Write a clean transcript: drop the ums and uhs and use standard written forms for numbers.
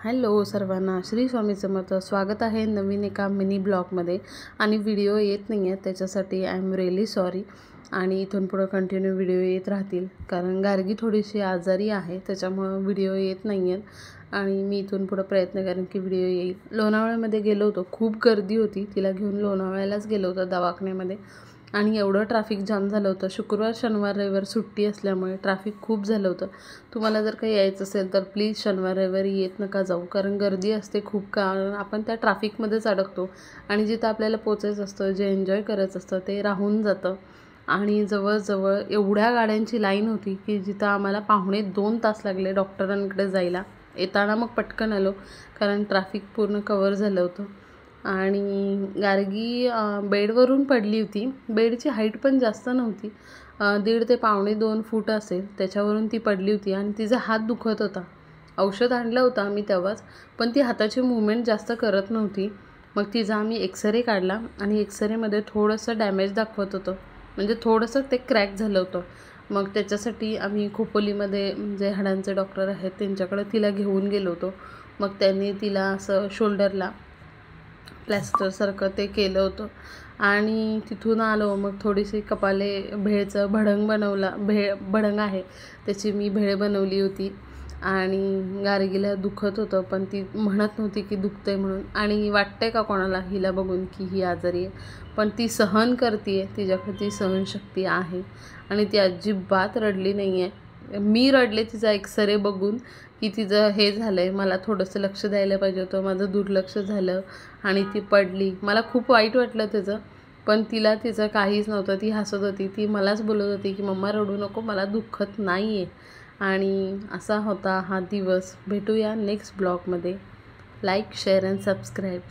Hello सर्वांना, श्री स्वामी समर्थ. स्वागत आहे नवीन एका मिनी ब्लॉगमध्ये. आणि व्हिडिओ येत नाही आहे त्याच्यासाठी आय एम रिअली सॉरी. आणि इथून पुढं कंटिन्यू व्हिडिओ येत राहतील, कारण गार्गी थोडीशी आजारी आहे त्याच्यामुळं व्हिडिओ येत नाही आहेत. आणि मी इथून पुढं प्रयत्न करेन की व्हिडिओ येईल. लोणावळ्यामध्ये गेलो होतो, खूप गर्दी होती, तिला घेऊन लोणावळ्यालाच गेलो होतो दवाखान्यामध्ये. आणि एवढं ट्रॅफिक जाम झालं होतं. शुक्रवार शनिवार रविवार सुट्टी असल्यामुळे ट्रॅफिक खूप झालं होतं. तुम्हाला जर काही यायचं असेल तर प्लीज शनिवार रविवारी येत नका जाऊ, कारण गर्दी असते खूप. कारण आपण त्या ट्रॅफिकमध्येच अडकतो आणि जिथं आपल्याला पोचायचं असतं, जे एन्जॉय करायचं असतं ते राहून जातं. आणि जवळजवळ एवढ्या गाड्यांची लाईन होती की जिथं आम्हाला 2.5 तास लागले डॉक्टरांकडे जायला. येताना मग पटकन आलो, कारण ट्रॅफिक पूर्ण कवर झालं होतं. आणि गार्गी बेडवरून पडली होती. बेडची हाईट पण जास्त नव्हती, 1.5 ते 2.25 फूट असेल, त्याच्यावरून ती पडली होती. आणि तिचा हात दुखत होता. औषध आणलं होतं आम्ही तेव्हाच, पण ती हाताची मूवमेंट जास्त करत नव्हती. मग तिचा आम्ही एक्सरे काढला आणि एक्सरेमध्ये थोडंसं डॅमेज दाखवत होतं, म्हणजे थोडंसं ते क्रॅक झालं होतं. मग त्याच्यासाठी आम्ही खोपोलीमध्ये जे हाडांचे डॉक्टर आहेत त्यांच्याकडे तिला घेऊन गेलो होतो. मग त्यांनी तिला असं शोल्डरला प्लॅस्टरसारखं ते केलं होतं. आणि तिथून आलो, मग थोडीशी कपाले भेळचं भडंग भडंग आहे त्याची मी भेळ बनवली होती. आणि गार्गीला दुखत होतं, पण ती म्हणत नव्हती की दुखतंय म्हणून. आणि वाटतंय का कोणाला हिला बघून की ही आजारी आहे, पण ती सहन करते आहे, तिच्याकडे ती सहनशक्ती आहे. आणि ती अजिबात रडली नाही आहे. मी रडले तिचा एक्सरे बघून की तिचं हे झालं आहे, मला थोडंसं लक्ष द्यायला पाहिजे होतं, माझं दुर्लक्ष झालं आणि ती पडली. मला खूप वाईट वाटलं त्याचं, पण तिला तिचं काहीच नव्हतं. ती हसत होती, ती मलाच बोलत होती की मम्मा रडू नको, मला दुखत नाही आहे. आणि असा होता हा दिवस. भेटूया नेक्स्ट ब्लॉगमध्ये. Like, share and subscribe.